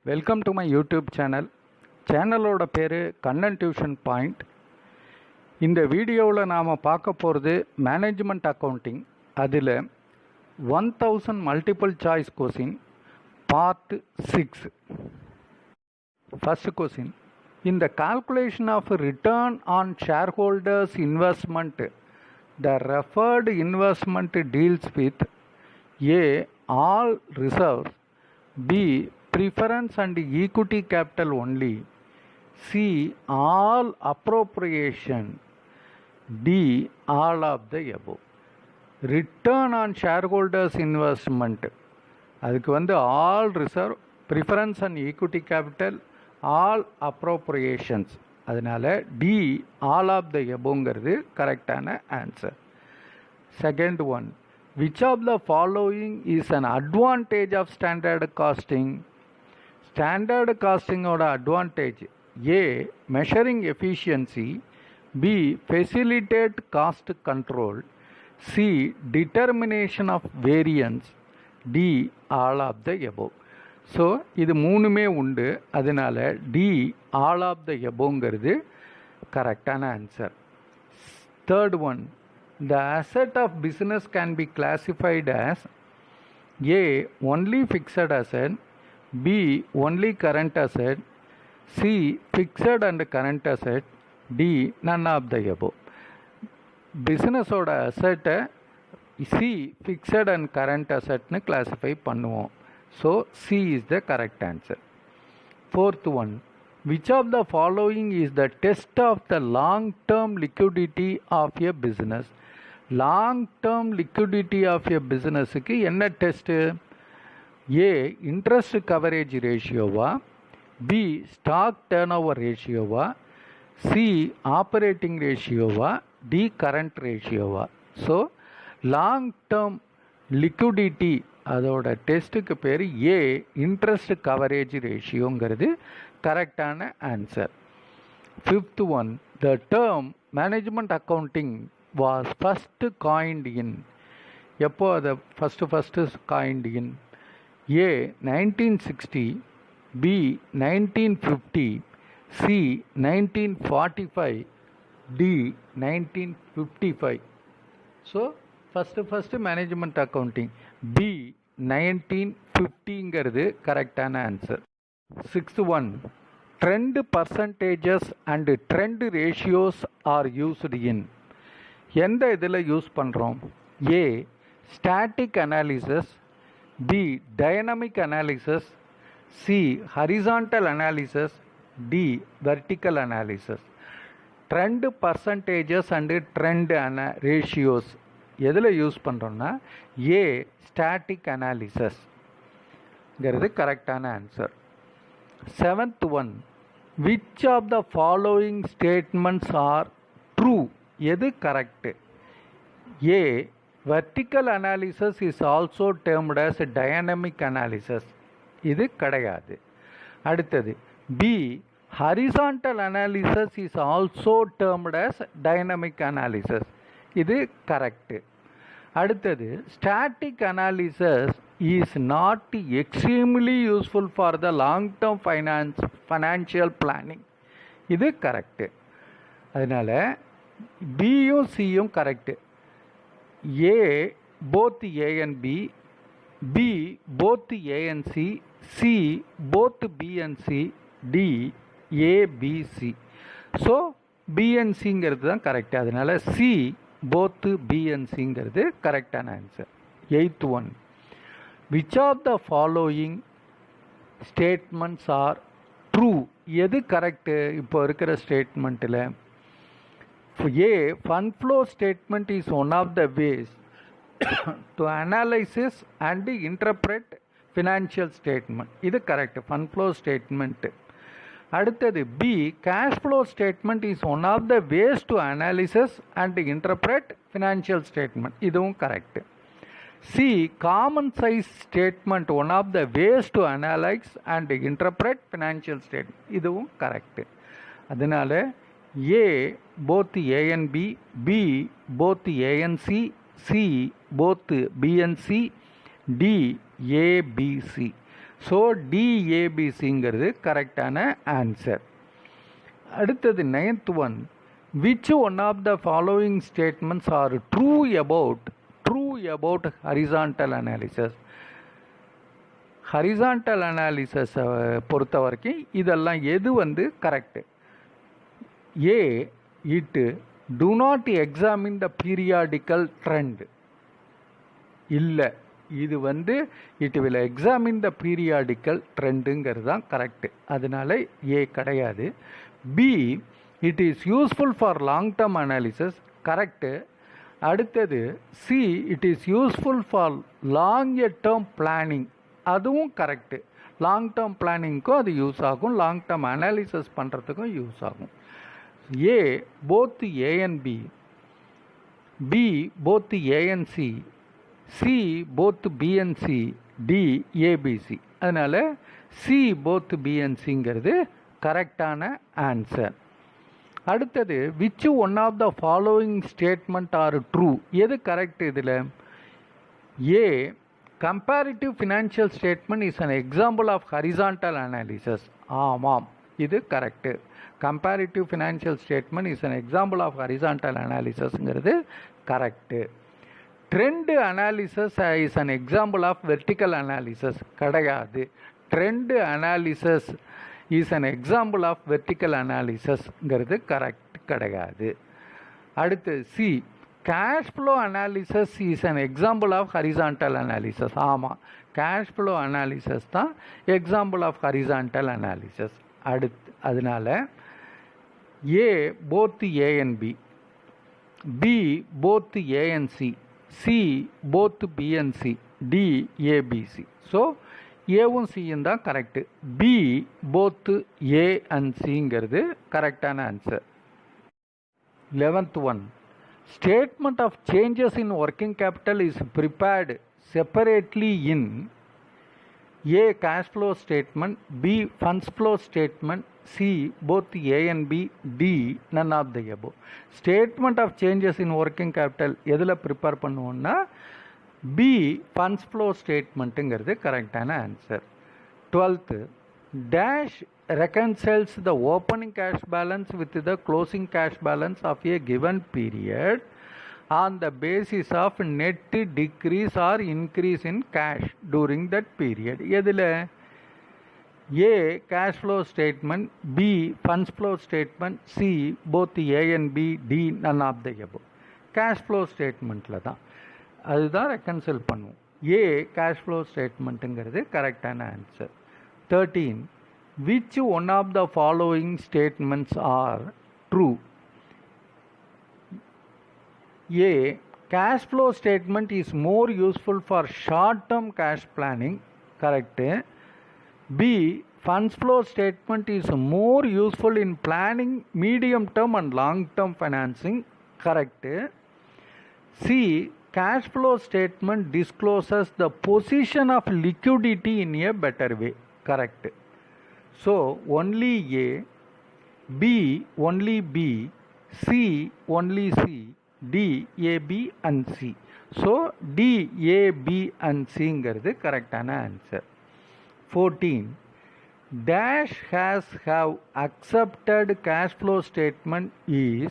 Welcome to my YouTube சேனலோட பேர் Kannan tuition point. இந்த வீடியோவில் நாம் பார்க்க போகிறது மேனேஜ்மெண்ட் அக்கௌண்டிங். அதில் 1000 multiple choice question part 6. First question, in the calculation of return on shareholders investment, the referred investment deals with A. all reserves, B. preference and equity capital only, C. all appropriation, D. all of the above. Return on shareholders investment, அதுக்கு all reserve, preference and equity capital, all appropriations. அதனால D. all of the aboveங்கிறது கரெக்டான answer. Second one, which of the following is an advantage of standard costing? Standard காஸ்டிங்கோட advantage: A. measuring efficiency, B. facilitate cost control, C. determination of variance, D. all of the above. So இது மூணுமே உண்டு, அதனால D. all of the aboveங்கிறது கரெக்டான answer. Third one, the asset of business can be classified as A. only fixed asset, B. only current asset, C. fixed and current asset, D. none of the above. பிஸ்னஸோட அசட்டை C. fixed and current assetனு classify பண்ணுவோம். So C is the correct answer. Fourth one, which of the following is the test of the long-term liquidity of a business? long-term liquidity of a businessக்கு என்ன test? A. interest coverage ரேஷியோவா, B. stock turnover ரேஷியோவா, C. operating ரேஷியோவா, D. current ரேஷியோவா. So long term liquidity அதோட டெஸ்ட்டுக்கு பேர் A. Interest coverage ரேஷியோங்கிறது கரெக்டான answer. Fifth one, the term management accounting was first coined in. எப்போ அதை first coined in? A. 1960, B. 1950, C. 1945, D. 1955. So first management accounting B. 1950ங்கிறது கரெக்டான answer. Sixth one, trend percentages and trend ratios R used இன். எந்த இதில் use பண்ணுறோம்? A. Static analysis, B. dynamic analysis, C. horizontal analysis, D. vertical analysis. trend percentages and trend ratios எதில் use பண்ணுறோம்னா A. static analysis ங்கிறது கரெக்டான answer. Seventh one, which of the following statements are true? எது correct? A. vertical analysis is also termed as dynamic analysis. இது கிடையாது. அடுத்தது B. horizontal analysis is also termed as dynamic analysis. இது correct. அடுத்தது static analysis is not extremely useful for the long term financial planning. இது correct. அதனால பியும் சியும் correct. A. both A and B, B. both A and C, C. both B and C, D. A, B, C. So B and Cங்கிறது தான் correct. அதனால C. both B and Cங்கிறது கரெக்டான answer. Eighth one, which of the following statements are true? எது correct இப்போ இருக்கிற ஸ்டேட்மெண்ட்டில்? A. fund flow statement is one of the ways to analysis and interpret financial statement. இது correct, fund flow statement. அடுத்தது B. cash flow statement is one of the ways to analysis and interpret financial statement. இதுவும் correct. C. common size statement one of the ways to analyze and interpret financial statement. இதுவும் correct. அதனால A. both A and B, B. both A and C, C. both B and C, D. A, B, C. So டிஏபிசிங்கிறது கரெக்டான answer. அடுத்தது 9th one, which one of the following statements are true about horizontal analysis. Horizontal அனாலிசிஸை பொறுத்த வரைக்கும் இதெல்லாம் எது correct? A, it do not examine the periodical trend. இல்லை, இது it will examine the periodical ட்ரெண்டுங்கிறது தான் கரெக்டு. அதனால ஏ கிடையாது. B, it is useful for long term analysis, correct. அடுத்தது C, it is useful for long term planning, அதுவும் correct. Long term பிளானிங்க்கும் அது யூஸ் ஆகும், லாங் டேர்ம் அனாலிசிஸ் பண்ணுறதுக்கும் யூஸ் ஆகும். A both A and B, B both A and C, C both B and C, D ABC. அதனால் C both B and சிங்கிறது கரெக்டான answer. அடுத்தது which one of the following statement are true, எது correct இதில்? A, comparative financial statement is an example of horizontal analysis. ஆமாம், இது correct. Comparative financial statement is an example of horizontal அனாலிசிஸ்ங்கிறது correct. Trend analysis is an example of vertical analysis, கிடையாது. Trend analysis is an example of vertical அனாலிசிஸ்ங்கிறது correct கிடையாது. அடுத்து C, cash flow analysis is an example of horizontal analysis. ஆமாம், cash flow analysis தான் example of horizontal analysis. அதனால A both A and B, B both A and C, C both B and C, D ABC. So ஏவும் சியும் தான் கரெக்டு. B both A and சிங்கிறது கரெக்டான answer. 11th one, statement of changes in working capital is prepared separately in a cash flow statement, B funds flow statement, C both A and B, D none of the above. Statement of changes in working capital எதில் prepare பண்ணுவோம்னா B funds flow ஸ்டேட்மெண்ட்டுங்கிறது கரெக்டான answer. 12th, dash reconciles the opening cash balance with the closing cash balance of a given period on the basis of net decrease or increase in cash during that period. எதில்? A cash flow statement, B funds flow statement, C both A and B, D none of the above. cash flow statementல தான் அதுதான் reconcile பண்ணுவோம். A cash flow statementங்கிறது கரெக்டான answer. 13, which one of the following statements are true? A, cash flow statement is more useful for short term cash planning, correct. B, funds flow statement is more useful in planning medium term and long term financing, correct. C, cash flow statement discloses the position of liquidity in a better way, correct. So only A, B only B, C only C, D A B and C. So D A B and C ங்கிறது கரெக்டான answer. 14, dash has have accepted cash flow statement is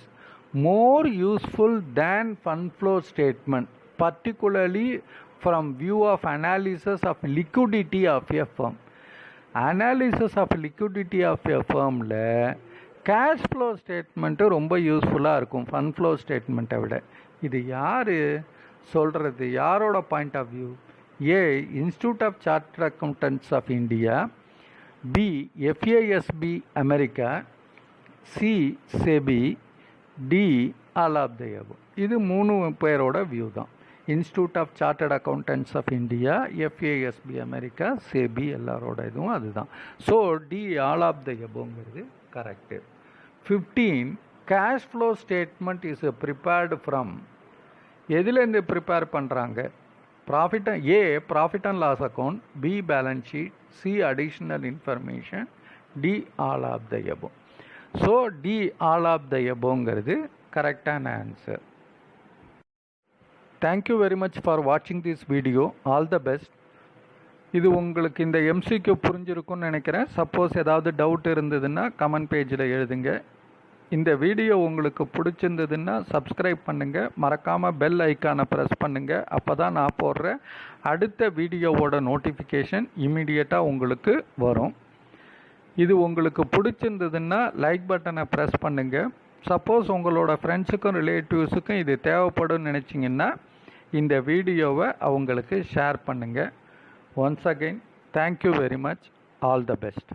more useful than fund flow statement, particularly from view of analysis of liquidity of a firm. Analysis of liquidity of a ஃபர்மில் cash flow statement ரொம்ப யூஸ்ஃபுல்லாக இருக்கும் fund flow ஸ்டேட்மெண்ட்டை விட. இது யார் சொல்கிறது? யாரோட point of view? A institute of chartered accountants of India, B FASB America, C SEBI, D all of the above. இது 3 பேரோட வியூ தான். Institute of chartered accountants of India, FASB America, SEBI எல்லாரோட இதுவும் அதுதான். So D all of the எபோங்கிறது correct. 15, cash flow statement is prepared from எதுலேருந்து prepare பண்ணுறாங்க? Profit A profit and loss account, B balance sheet, C additional information, D all of the above. So D all of the எபோங்கிறது கரெக்டான answer. Thank you very much for watching this video. All the best. இது உங்களுக்கு இந்த MCQ புரிஞ்சிருக்கும்னு நினைக்கிறேன். Suppose ஏதாவது doubt இருந்ததுன்னா comment பேஜில் எழுதுங்க. இந்த வீடியோ உங்களுக்கு பிடிச்சிருந்ததுன்னா சப்ஸ்கிரைப் பண்ணுங்கள், மறக்காமல் பெல் ஐக்கானை ப்ரெஸ் பண்ணுங்கள். அப்போ தான் நான் போடுற அடுத்த வீடியோவோட நோட்டிஃபிகேஷன் இமீடியட்டாக உங்களுக்கு வரும். இது உங்களுக்கு பிடிச்சிருந்ததுன்னா லைக் பட்டனை ப்ரெஸ் பண்ணுங்கள். சப்போஸ் உங்களோட ஃப்ரெண்ட்ஸுக்கும் ரிலேட்டிவ்ஸுக்கும் இது தேவைப்படும் நினச்சிங்கன்னா இந்த வீடியோவை அவங்களுக்கு ஷேர் பண்ணுங்கள். Once again, thank you very much. All the best.